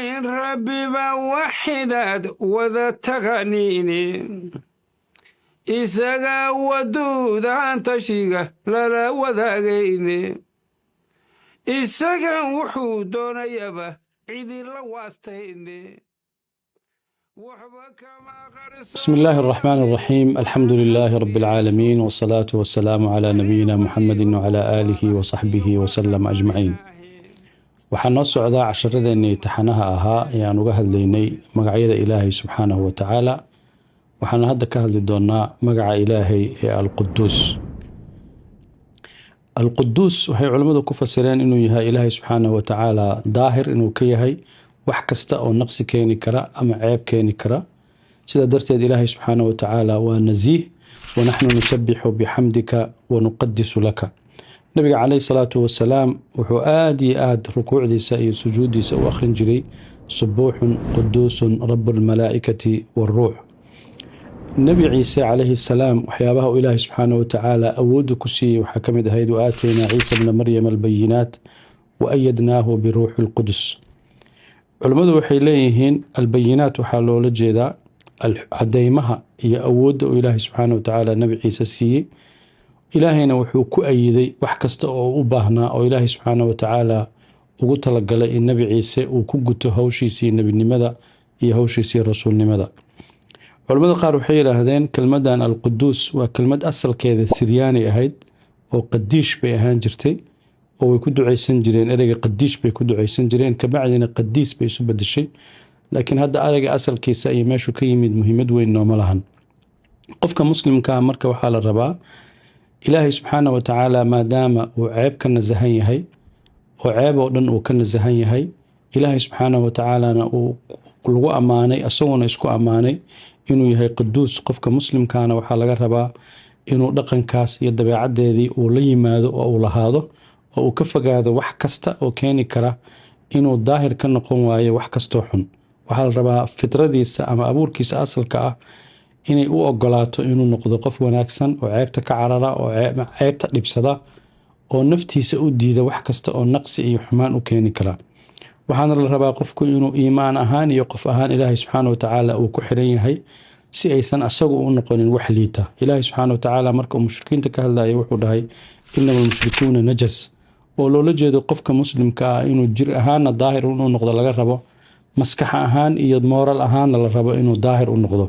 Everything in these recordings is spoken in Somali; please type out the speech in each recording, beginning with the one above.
وين ربي بوحدات وذا تغنيني إساقا ودود عن تشيغا لا وذاقيني إساقا وحودون يبا عيدي لواستيني بسم الله الرحمن الرحيم الحمد لله رب العالمين والصلاة والسلام على نبينا محمد وعلى آله وصحبه وسلم أجمعين waxaan noo socdaa casharadeenii taxanaha ahaa ee aan uga hadlaynay magacyada ilaahay subxaanahu wa tacaala waxaan hadda ka hadli doonaa magaca ilaahay ee alquduus alquduus waxay culimmadu ku fasireen inuu yahay ilaahay subxaanahu wa tacaala daahir inuu ka yahay wax kasta oo naqsi keeni kara ama ceeb keeni kara sida darteed ilaahay subxaanahu wa tacaala waa nasiih wanaxnu nusabixu bixamdika wanuqadisu laka nabiga calayhi salaatu wasalaam wuxuu aad iyo aad rukuucdiisa iyo sujuuddiisa u akhrin jiray subuuxun quduusun rabu lmalaa'ikati waaruux nebi ciise calayhi salaam waxyaabaha uu ilaahay subxaanahu wa tacaala awoodda ku siiyey waxaa ka mid ahayd wa aataynaa ciisa bna maryama albayinaat wa ayadnaahu biruuxi lqudus culimmadu waxay leeyihiin albayinaat waxaa loola jeedaa cadeymaha iyo awoodda uu ilaahay subxaanahu wa tacaala nebi ciise siiyey ilaahayna wuxuu ku ayiday wax kasta oo u baahnaa oo ilaahay subxaanahu wa tacaala ugu talagalay in nebi ciise uu ku guto hawshiisii nebinimada iyo hawshiisii rasuulnimada culimmada qaar waxay yidhaahdeen kelmadan alquduus waa kelmad asalkeeda siryaani ahayd oo qadiish bay ahaan jirtay oo way ku ducaysan jireen ereyga qadiish bay ku ducaysan jireen kabacdina qadiis bay isu bedeshay laakiin hadda ereyga asalkiisa iyo meeshuu ka yimid muhiimad weyn nooma lahan qofka muslimkaa marka waxaa la rabaa ilaahay subxaanahu wa tacaala maadaama uu ceeb ka nasahan yahay oo ceeb oo dhan uu ka nasahan yahay ilaahay subxaanahu wa tacaalana uu lagu ammaanay isaguna isku ammaanay inuu yahay quduus qofka muslimkaana waxaa laga rabaa inuu dhaqankaas iyo dabeecaddeedii uu la yimaado oo uu lahaado oo uu ka fogaado wax kasta oo keeni kara inuu daahir ka noqon waayo wax kastoo xun waxaa la rabaa fitradiisa ama abuurkiisa asalka ah inay u ogolaato inuu noqdo qof wanaagsan oo ceebta ka carara oo ceebta dhibsada oo naftiisa u diida wax kasta oo naqsi iyo xumaan u keeni kara waxaana la rabaa qofku inuu iimaan ahaan iyo qof ahaan ilaahay subxaana wa tacaala uu ku xiran yahay si aysan asagu u noqonin wax liita ilaahay subxaana wa tacaala marka uu mushrikiinta ka hadlayay wuxuu dhahay inama almushrikuuna najas oo loola jeedo qofka muslimka ah inuu jir ahaanna daahir inuu noqdo laga rabo maskax ahaan iyo mooral ahaanna la rabo inuu daahir u noqdo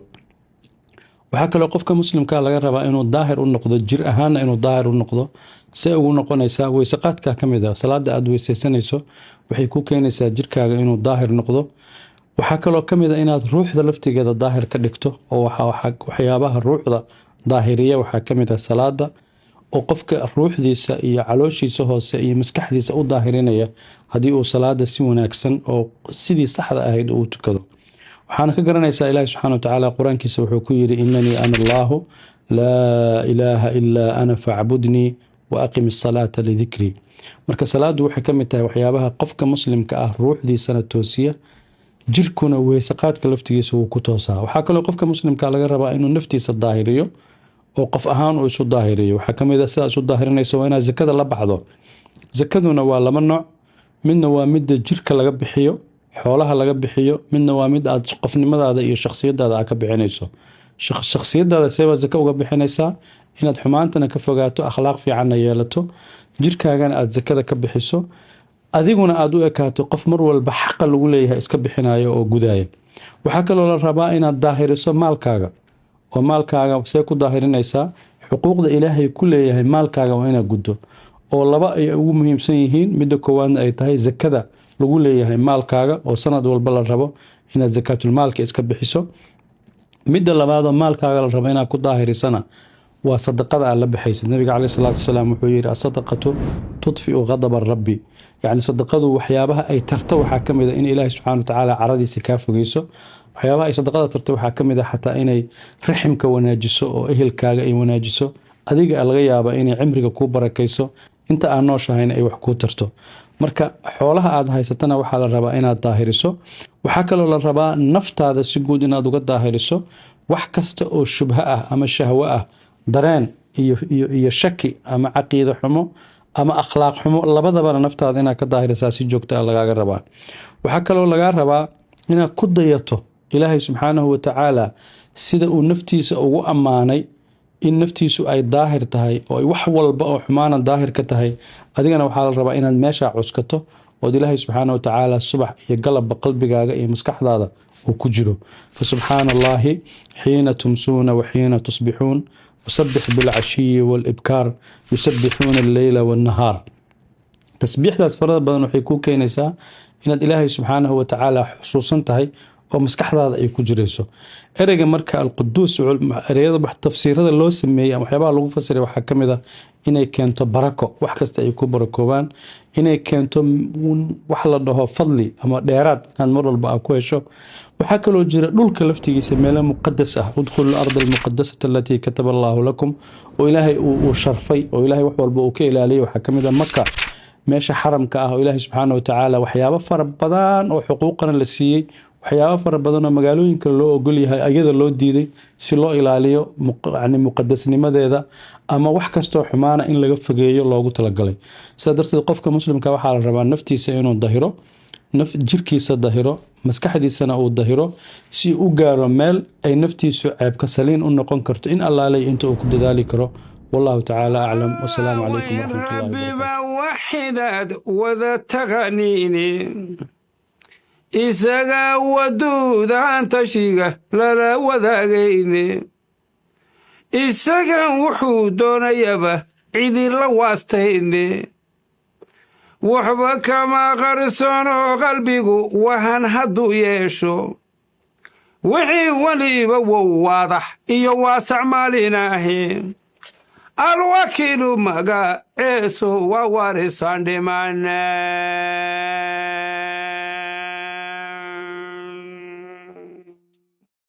waxaa kaloo qofka muslimka laga rabaa inuu daahir u noqdo jir ahaanna inuu daahir u noqdo see ugu noqonaysaa weysaqaadka ka mid a salaada aad weysaysanayso waxay ku keenaysaa jirkaaga inuu daahir noqdo waxaa kaloo ka mid a inaad ruuxda laftigeeda daahir ka dhigto oo waxyaabaha ruuxda daahiriya waxaa ka mid ah salaada oo qofka ruuxdiisa iyo calooshiisa hoose iyo maskaxdiisa u daahirinaya haddii uu salaada si wanaagsan oo sidii saxda ahayd uu tukado waxaana ka garanaysaa ilaahi subxana wa tacaala qur-aankiisa wuxuu ku yidhi inanii ana allaahu laa ilaaha ilaa ana facbudnii wa aqim asalaata lidikrii marka salaaddu waxay ka mid tahay waxyaabaha qofka muslimka ah ruuxdiisana toosiya jirkuna weysaqaadka laftigiisa wuu ku toosaa waxaa kaloo qofka muslimka laga rabaa inuu naftiisa daahiriyo oo qof ahaan uu isu daahiriyo waxaa ka mid a sidaa isu daahirinaysa waa inaad zakada la baxdo zakaduna waa laba nooc midna waa midda jirka laga bixiyo xoolaha laga bixiyo midna waa mid aad qofnimadaada iyo shakhsiyadaada aad ka bixinayso shakhsiyadaada seebaa zaka uga bixinaysaa inaad xumaantana ka fogaato akhlaaq fiicanna yeelato jirkaagana aad zakada ka bixiso adiguna aad u ekaato qof mar walba xaqa lagu leeyahay iska bixinayo oo gudaya waxaa kaloo la rabaa inaad daahiriso maalkaaga oo maalkaaga see ku daahirinaysaa xuquuqda ilaahay ku leeyahay maalkaaga waa inaad guddo oo laba ay ugu muhiimsan yihiin midda koowaadna ay tahay zakada lagu leeyahay maalkaaga oo sanad walba la rabo inaad zakaatulmaalka iska bixiso midda labaadoo maalkaaga la rabo inaad ku daahirisana waa sadaqada aad la baxaysid nabiga caleyhi salaatu wasalaam wuxuu yidhi asadaqatu tudfiu ghadaba rabbi yacni sadaqadu waxyaabaha ay tarto waxaa ka mid a in ilaahi subxana wa tacaala caradiisa kaa fogeyso waxyaabaha ay sadaqada tarto waxaa ka mid a xataa inay raximka wanaajiso oo ehelkaaga ay wanaajiso adiga laga yaaba inay cimriga kuu barakayso inta aan nooshahayna ay wax kuu tarto marka xoolaha aad haysatana waxaa la rabaa inaad daahiriso waxaa kaloo la rabaa naftaada si guud inaad uga daahiriso wax kasta oo shubha ah ama shahwo ah dareen iyo shaki ama caqiido xumo ama akhlaaq xumo labadabana naftaada inaad ka daahirisaa si joogta ah lagaaga rabaa. waxaa kaloo lagaa rabaa inaad ku dayato ilaahay subxaanahu watacaala sida uu naftiisa ugu ammaanay in naftiisu ay daahir tahay oo ay wax walba oo xumaana daahir ka tahay. adigana waxaa la rabaa inaad meeshaa cuskato ood ilaahay subxaanahu watacaala subax iyo galabba qalbigaaga iyo maskaxdaada uu ku jiro. fasubxaana allaahi xiina tumsuuna wa xiina tusbixuun وسبح بالعشي والإبكار يسبحون الليل والنهار. تسبيحdaas farada badan waxay ku keenaysaa inaad ilaahay subxaanahu watacaala xusuusan tahay oo maskaxdaada ay ku jirayso. ereyga marka alquduus ereyada tafsiirada loo sameeyay waxyaabaha lagu fasiray waxaa ka mid ah inay keento barako, wax kasta ay ku barakoobaan, inay keento wax la dhaho fadli ama dheeraad inaad mar walba aad ku hesho. waxaa kaloo jira dhulka laftigiisa meelo muqadas ah, udkhulu al-ard al-muqaddasata allatii kataba Allahu lakum, oo ilaahay uu sharfay oo ilaahay wax walba uu ka ilaaliyay. waxaa ka mid ah Maka, meesha xaramka ah oo ilaahay subxaanahu watacaala waxyaabo fara badan oo xuquuqana la siiyey, waxyaabo fara badan oo magaalooyinka loo ogol yahay ayada loo diiday si loo ilaaliyo muqadasnimadeeda ama wax kastoo xumaana in laga fogeeyo loogu talagalay. sidaa darteed qofka muslimka waxaa la rabaa naftiisa inuu dahiro, jirkiisa dahiro, maskaxdiisana uu dahiro si u gaaro meel ay naftiisu ceebka saliin u noqon karto in allaalay inta uu ku dadaali karo. والله تعالى أعلم والسلام عليكم ورحمة الله وبركاته. وحداد وذا تغنيني إساقا ودود عن تشيغا لا وذاقيني إساقا وحودون يبا عيدي لواستيني وحبا كما غرسونو قلبيقو وهن هدو يشو وحي وليبا وواضح إيو واسع ماليناهي الوكيل مغا إيسو ووارسان دمانا